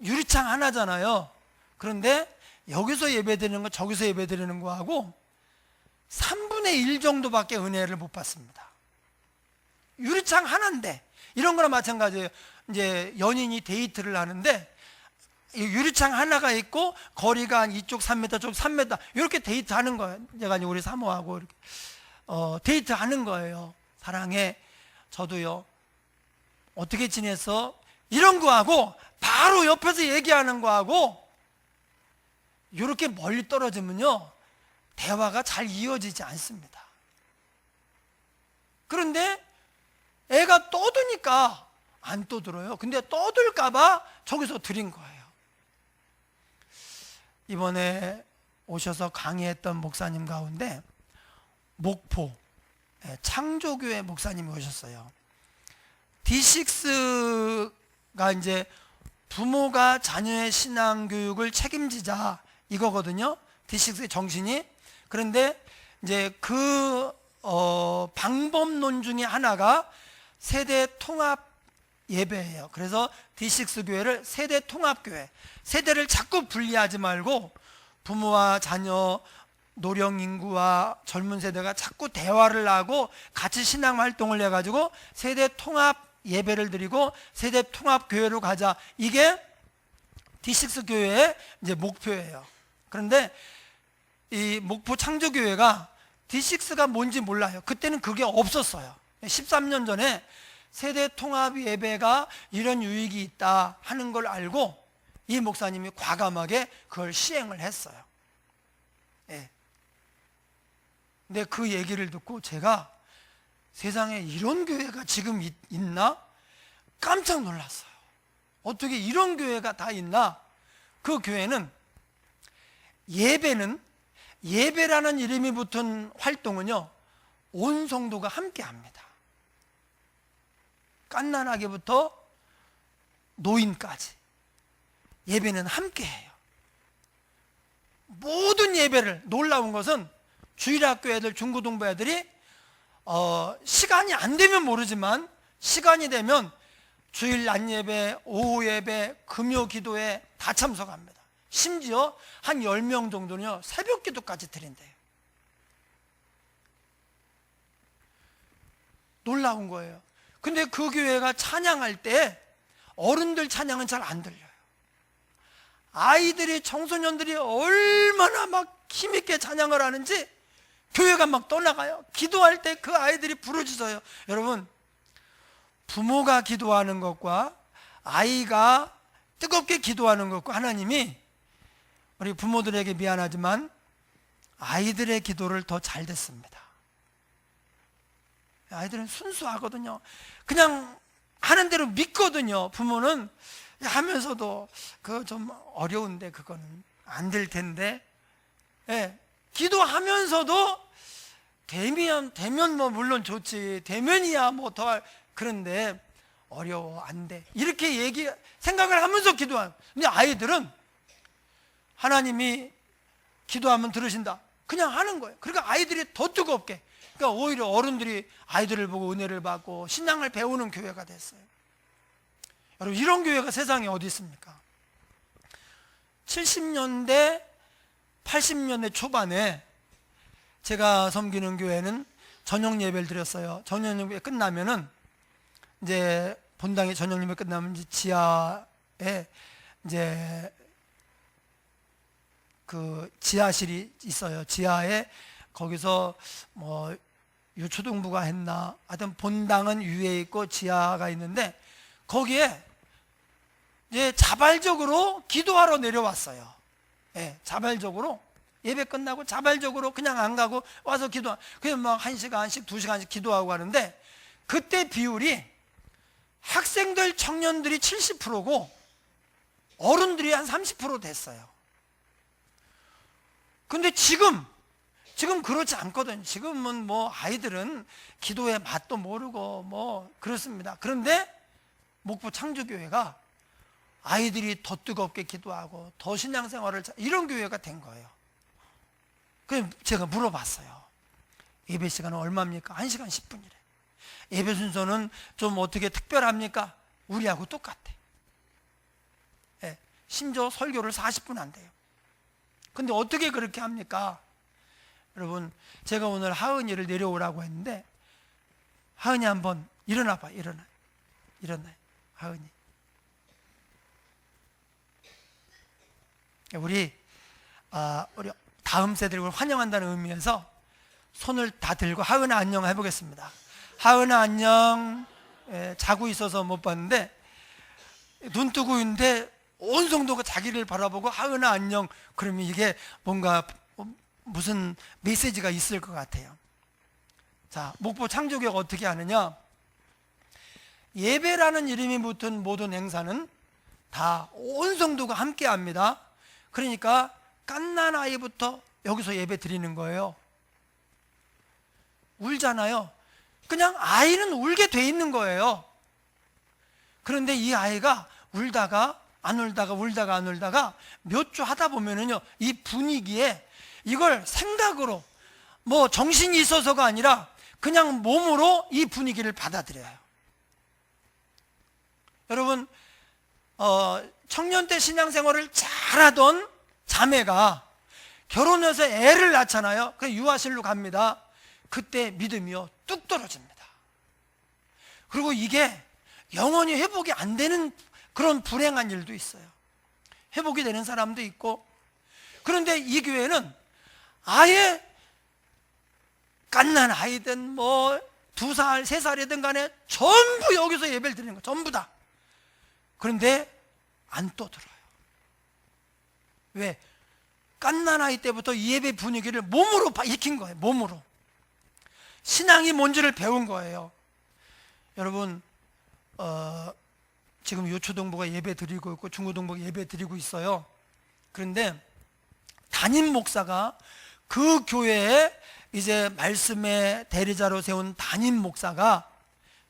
유리창 하나잖아요. 그런데 여기서 예배 드리는 거, 저기서 예배 드리는 거하고 3분의 1 정도밖에 은혜를 못 받습니다. 유리창 하나인데, 이런 거랑 마찬가지예요. 이제 연인이 데이트를 하는데 유리창 하나가 있고 거리가 이쪽 3m, 저쪽 3m 이렇게 데이트 하는 거예요. 제가 이제 우리 사모하고 이렇게 데이트 하는 거예요. 사랑해, 저도요, 어떻게 지냈어? 이런 거하고 바로 옆에서 얘기하는 거하고 이렇게 멀리 떨어지면요 대화가 잘 이어지지 않습니다. 그런데 애가 떠드니까 안 떠들어요. 근데 떠들까봐 저기서 드린 거예요. 이번에 오셔서 강의했던 목사님 가운데 목포 창조교회 목사님이 오셨어요. D6가 이제 부모가 자녀의 신앙교육을 책임지자 이거거든요. D6의 정신이. 그런데 이제 그 방법론 중에 하나가 세대 통합 예배예요. 그래서 D6 교회를 세대 통합교회, 세대를 자꾸 분리하지 말고 부모와 자녀, 노령 인구와 젊은 세대가 자꾸 대화를 하고 같이 신앙 활동을 해가지고 세대 통합 예배를 드리고 세대 통합 교회로 가자. 이게 D6 교회의 이제 목표예요. 그런데 이 목포 창조교회가 D6가 뭔지 몰라요. 그때는 그게 없었어요. 13년 전에 세대 통합 예배가 이런 유익이 있다 하는 걸 알고 이 목사님이 과감하게 그걸 시행을 했어요. 예. 근데 그 얘기를 듣고 제가 세상에 이런 교회가 지금 있나? 깜짝 놀랐어요. 어떻게 이런 교회가 다 있나? 그 교회는 예배라는 이름이 붙은 활동은요, 온 성도가 함께 합니다. 갓난아기부터 노인까지 예배는 함께 해요. 모든 예배를, 놀라운 것은 주일학교 애들, 중고등부 애들이 시간이 안 되면 모르지만 시간이 되면 주일 낮 예배, 오후 예배, 금요 기도에 다 참석합니다. 심지어 한 10명 정도는요 새벽 기도까지 드린대요. 놀라운 거예요. 근데 그 교회가 찬양할 때 어른들 찬양은 잘 안 들려요. 아이들이, 청소년들이 얼마나 막 힘있게 찬양을 하는지 교회가 막 떠나가요. 기도할 때 그 아이들이 부르짖어요. 여러분, 부모가 기도하는 것과 아이가 뜨겁게 기도하는 것과 하나님이 우리 부모들에게 미안하지만 아이들의 기도를 더 잘 듣습니다. 아이들은 순수하거든요. 그냥 하는 대로 믿거든요. 부모는 하면서도 그거 좀 어려운데 그거는 안 될 텐데, 예, 기도하면서도 되면 뭐 물론 좋지, 되면이야 뭐 더, 그런데 어려워, 안 돼, 이렇게 생각을 하면서 기도하는. 근데 아이들은 하나님이 기도하면 들으신다 그냥 하는 거예요. 그러니까 아이들이 더 뜨겁게, 그러니까 오히려 어른들이 아이들을 보고 은혜를 받고 신앙을 배우는 교회가 됐어요. 여러분, 이런 교회가 세상에 어디 있습니까? 70년대 80년대 초반에 제가 섬기는 교회는 저녁 예배를 드렸어요. 저녁 예배 끝나면은 이제 본당에 저녁 예배 끝나면 이제 지하에 이제 그 지하실이 있어요. 지하에 거기서 뭐 유초등부가 했나, 하여튼 본당은 위에 있고 지하가 있는데 거기에 이제 자발적으로 기도하러 내려왔어요. 예, 자발적으로 예배 끝나고 자발적으로 그냥 안 가고 와서 그냥 막 1시간씩 2시간씩 기도하고 하는데, 그때 비율이 학생들, 청년들이 70%고 어른들이 한 30% 됐어요. 근데 지금 그렇지 않거든요. 지금은 뭐 아이들은 기도의 맛도 모르고 뭐 그렇습니다. 그런데 목포 창조교회가 아이들이 더 뜨겁게 기도하고 더 신앙생활을 이런 교회가 된 거예요. 그래서 제가 물어봤어요. 예배 시간은 얼마입니까? 1시간 10분이래. 예배 순서는 좀 어떻게 특별합니까? 우리하고 똑같대. 예, 심지어 설교를 40분 한대요. 근데 어떻게 그렇게 합니까? 여러분, 제가 오늘 하은이를 내려오라고 했는데, 하은이 한번 일어나봐. 일어나. 하은이. 우리 다음 세대를 환영한다는 의미에서 손을 다 들고 하은아 안녕 해보겠습니다. 하은아 안녕. 예, 자고 있어서 못 봤는데 눈 뜨고 있는데 온 성도가 자기를 바라보고 하은아 안녕. 그러면 이게 뭔가 무슨 메시지가 있을 것 같아요. 자, 목포 창조교가 어떻게 하느냐? 예배라는 이름이 붙은 모든 행사는 다 온 성도가 함께 합니다. 그러니까 갓난 아이부터 여기서 예배 드리는 거예요. 울잖아요. 그냥 아이는 울게 돼 있는 거예요. 그런데 이 아이가 울다가 안 울다가 울다가 안 울다가 몇 주 하다 보면은요, 이 분위기에 이걸 생각으로 뭐 정신이 있어서가 아니라 그냥 몸으로 이 분위기를 받아들여요. 여러분, 청년 때 신앙생활을 잘하던 자매가 결혼해서 애를 낳잖아요. 그 유아실로 갑니다. 그때 믿음이요 뚝 떨어집니다. 그리고 이게 영원히 회복이 안 되는 그런 불행한 일도 있어요. 회복이 되는 사람도 있고. 그런데 이 교회는 아예 갓난 아이든 뭐 2살, 3살이든 간에 전부 여기서 예배를 드리는 거예요. 전부 다. 그런데 안 떠들어요. 왜? 갓난 아이 때부터 이 예배 분위기를 몸으로 익힌 거예요. 몸으로. 신앙이 뭔지를 배운 거예요. 여러분, 지금 요초동부가 예배 드리고 있고 중고동부가 예배 드리고 있어요. 그런데 담임 목사가 그 교회에 이제 말씀의 대리자로 세운 담임 목사가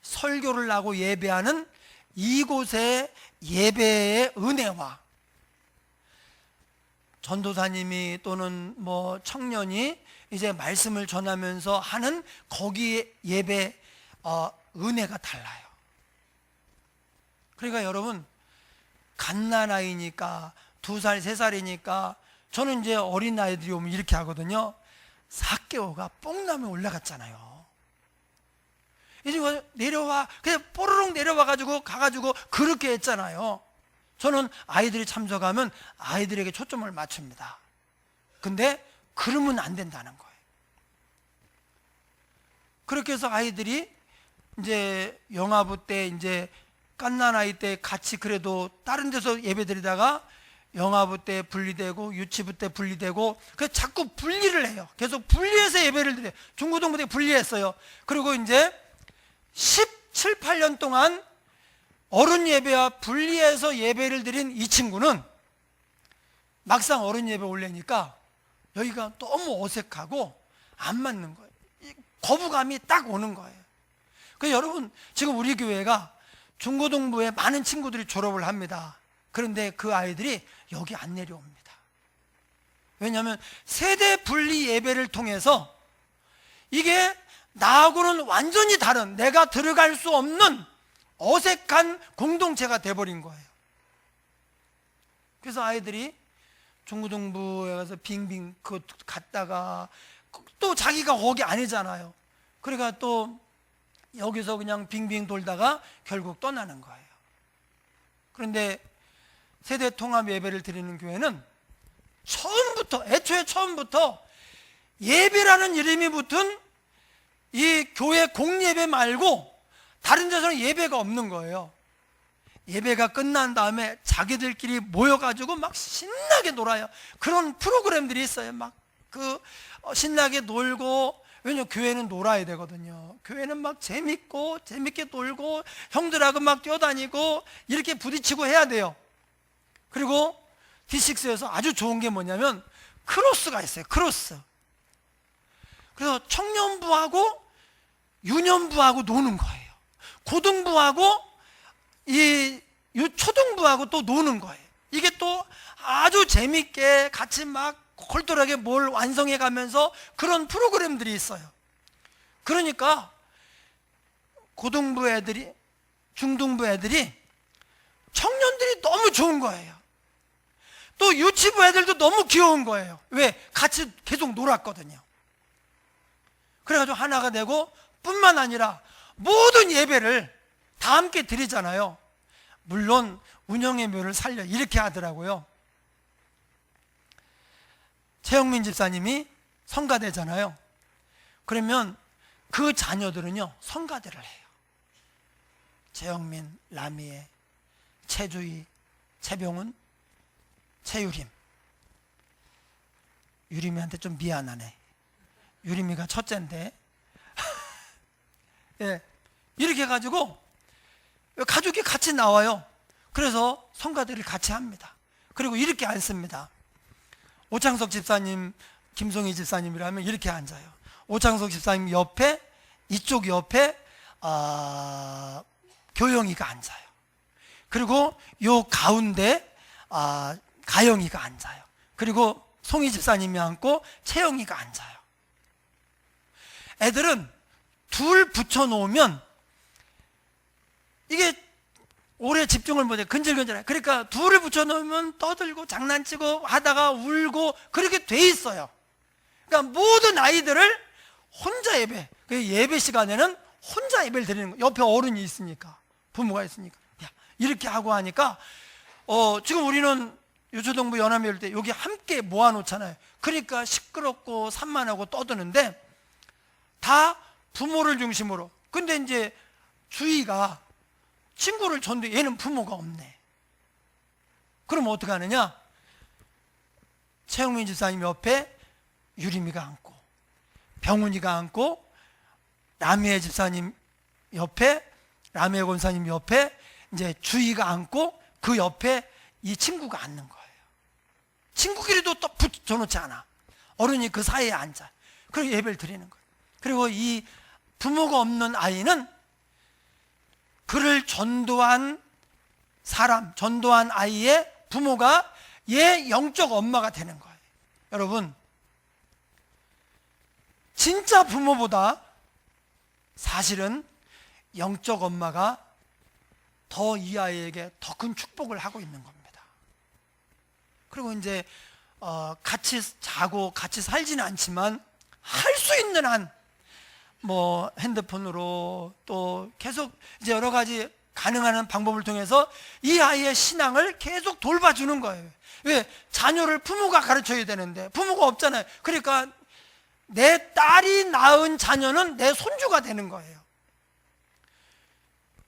설교를 하고 예배하는 이곳의 예배의 은혜와 전도사님이 또는 뭐 청년이 이제 말씀을 전하면서 하는 거기 예배 은혜가 달라요. 그러니까 여러분, 갓난아이니까 2살, 3살이니까 저는 이제 어린아이들이 오면 이렇게 하거든요. 삭개오가 뽕나무에 올라갔잖아요. 이제 내려와, 그냥 뽀로록 내려와가지고 가가지고 그렇게 했잖아요. 저는 아이들이 참석하면 아이들에게 초점을 맞춥니다. 근데 그러면 안 된다는 거예요. 그렇게 해서 아이들이 이제 영아부 때 이제 갓난아이 때 같이 그래도 다른 데서 예배 드리다가 영아부 때 분리되고 유치부 때 분리되고 그 자꾸 분리를 해요. 계속 분리해서 예배를 드려요. 중고등부 때 분리했어요. 그리고 이제 17, 8년 동안 어른 예배와 분리해서 예배를 드린 이 친구는 막상 어른 예배 올래니까 여기가 너무 어색하고 안 맞는 거예요. 거부감이 딱 오는 거예요. 그래서 여러분, 지금 우리 교회가 중고등부에 많은 친구들이 졸업을 합니다. 그런데 그 아이들이 여기 안 내려옵니다. 왜냐하면 세대 분리 예배를 통해서 이게 나하고는 완전히 다른, 내가 들어갈 수 없는 어색한 공동체가 돼버린 거예요. 그래서 아이들이 중고등부에 가서 빙빙 그 갔다가 또 자기가 거기 아니잖아요. 그러니까 또 여기서 그냥 빙빙 돌다가 결국 떠나는 거예요. 그런데 세대 통합 예배를 드리는 교회는 애초에 처음부터 예배라는 이름이 붙은 이 교회 공예배 말고 다른 데서는 예배가 없는 거예요. 예배가 끝난 다음에 자기들끼리 모여가지고 막 신나게 놀아요. 그런 프로그램들이 있어요. 막 신나게 놀고, 왜냐면 교회는 놀아야 되거든요. 교회는 막 재밌게 놀고 형들하고 막 뛰어다니고 이렇게 부딪히고 해야 돼요. 그리고 D6에서 아주 좋은 게 뭐냐면 크로스가 있어요. 크로스. 그래서 청년부하고 유년부하고 노는 거예요. 고등부하고 이 초등부하고 또 노는 거예요. 이게 또 아주 재밌게 같이 막 콜똘하게 뭘 완성해 가면서 그런 프로그램들이 있어요. 그러니까 고등부 애들이, 중등부 애들이, 청년들이 너무 좋은 거예요. 또 유치부 애들도 너무 귀여운 거예요. 왜? 같이 계속 놀았거든요. 그래가지고 하나가 되고, 뿐만 아니라 모든 예배를 다 함께 드리잖아요. 물론 운영의 묘를 살려 이렇게 하더라고요. 최영민 집사님이 성가대잖아요. 그러면 그 자녀들은요 성가대를 해요. 최영민, 라미애, 최주희, 최병훈, 최유림. 유림이한테 좀 미안하네. 유림이가 첫째인데 예, 이렇게 해가지고 가족이 같이 나와요. 그래서 성가대를 같이 합니다. 그리고 이렇게 앉습니다. 오창석 집사님, 김송희 집사님이라면 이렇게 앉아요. 오창석 집사님 옆에, 이쪽 옆에 교영이가 앉아요. 그리고 요 가운데 가영이가 앉아요. 그리고 송희 집사님이 앉고 채영이가 앉아요. 애들은 둘 붙여놓으면 이게 오래 집중을 못해. 근질근질해. 그러니까 둘을 붙여놓으면 떠들고 장난치고 하다가 울고 그렇게 돼 있어요. 그러니까 모든 아이들을 혼자 예배, 그 예배 시간에는 혼자 예배를 드리는 거예요. 옆에 어른이 있으니까, 부모가 있으니까. 이렇게 하고 하니까 지금 우리는 유초동부 연합예배 때 여기 함께 모아놓잖아요. 그러니까 시끄럽고 산만하고 떠드는데 다 부모를 중심으로. 근데 이제 주희가 친구를 줬는데 얘는 부모가 없네. 그럼 어떻게 하느냐? 최영민 집사님 옆에 유림이가 앉고, 병훈이가 앉고, 라미애 집사님 옆에, 라미애 권사님 옆에 이제 주희가 앉고, 그 옆에 이 친구가 앉는 거예요. 친구끼리도 또 붙여놓지 않아. 어른이 그 사이에 앉아. 그리고 예배를 드리는 거예요. 그리고 이 부모가 없는 아이는 그를 전도한 사람, 전도한 아이의 부모가 얘 영적 엄마가 되는 거예요. 여러분, 진짜 부모보다 사실은 영적 엄마가 더 이 아이에게 더 큰 축복을 하고 있는 겁니다. 그리고 이제 같이 자고 같이 살지는 않지만 할 수 있는 한 뭐 핸드폰으로 또 계속 이제 여러 가지 가능한 방법을 통해서 이 아이의 신앙을 계속 돌봐주는 거예요. 왜? 자녀를 부모가 가르쳐야 되는데 부모가 없잖아요. 그러니까 내 딸이 낳은 자녀는 내 손주가 되는 거예요.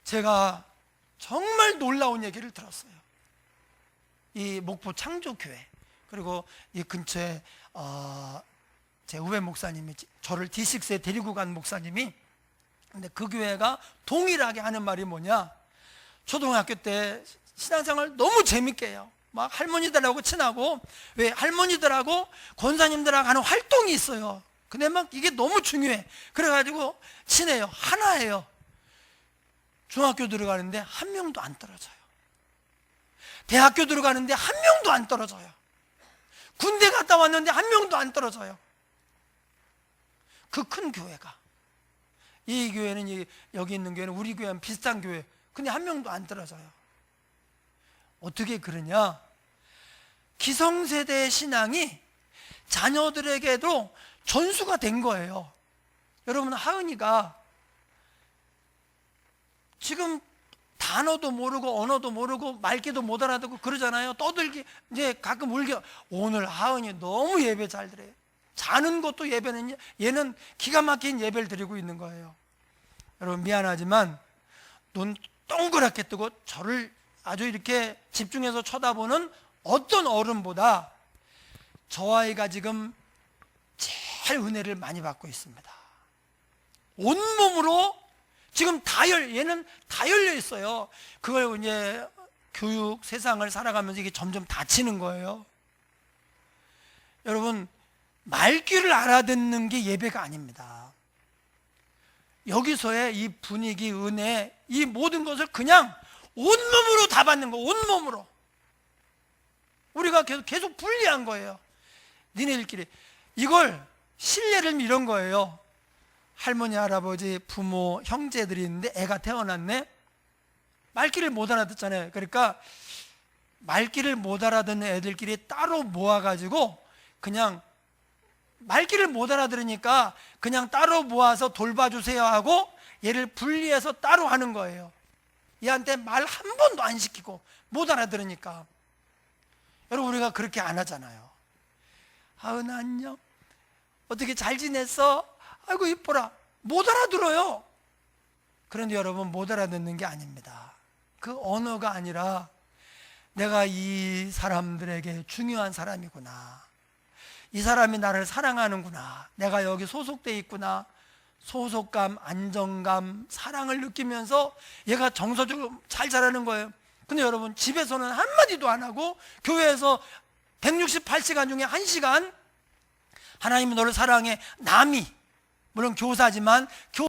제가 정말 놀라운 얘기를 들었어요. 이 목포 창조교회, 그리고 이 근처에 제 후배 목사님이 저를 D6에 데리고 간 목사님이, 근데 그 교회가 동일하게 하는 말이 뭐냐, 초등학교 때 신앙생활 너무 재밌게 해요. 막 할머니들하고 친하고, 왜 할머니들하고 권사님들하고 하는 활동이 있어요. 근데 막 이게 너무 중요해. 그래가지고 친해요. 하나예요. 중학교 들어가는데 한 명도 안 떨어져요. 대학교 들어가는데 한 명도 안 떨어져요. 군대 갔다 왔는데 한 명도 안 떨어져요. 그 큰 교회가. 이 교회는, 여기 있는 교회는 우리 교회랑 비슷한 교회. 근데 한 명도 안 떨어져요. 어떻게 그러냐? 기성세대의 신앙이 자녀들에게도 전수가 된 거예요. 여러분, 하은이가 지금 단어도 모르고 언어도 모르고 말귀도 못 알아듣고 그러잖아요. 떠들기, 이제 가끔 울기. 오늘 하은이 너무 예배 잘 드려요. 자는 것도 예배는, 얘는 기가 막힌 예배를 드리고 있는 거예요. 여러분, 미안하지만 눈 동그랗게 뜨고 저를 아주 이렇게 집중해서 쳐다보는 어떤 어른보다 저 아이가 지금 제일 은혜를 많이 받고 있습니다. 온몸으로 지금 얘는 다 열려 있어요. 그걸 이제 교육, 세상을 살아가면서 이게 점점 다치는 거예요. 여러분, 말귀를 알아듣는 게 예배가 아닙니다. 여기서의 이 분위기, 은혜, 이 모든 것을 그냥 온몸으로 다 받는 거, 온몸으로. 우리가 계속 분리한 거예요. 니네들끼리. 이걸 신뢰를 이런 거예요. 할머니, 할아버지, 부모, 형제들이 있는데 애가 태어났네. 말귀를 못 알아듣잖아요. 그러니까 말귀를 못 알아듣는 애들끼리 따로 모아가지고 그냥 말귀를 못 알아들으니까 그냥 따로 모아서 돌봐주세요 하고 얘를 분리해서 따로 하는 거예요. 얘한테 말 한 번도 안 시키고 못 알아들으니까. 여러분, 우리가 그렇게 안 하잖아요. 하은아 안녕, 어떻게 잘 지냈어? 아이고 이뻐라. 못 알아들어요. 그런데 여러분, 못 알아듣는 게 아닙니다. 그 언어가 아니라 내가 이 사람들에게 중요한 사람이구나, 이 사람이 나를 사랑하는구나, 내가 여기 소속돼 있구나, 소속감, 안정감, 사랑을 느끼면서 얘가 정서적으로 잘 자라는 거예요. 근데 여러분, 집에서는 한마디도 안 하고 교회에서 168시간 중에 1시간 하나님이 너를 사랑해, 남이 물론 교사지만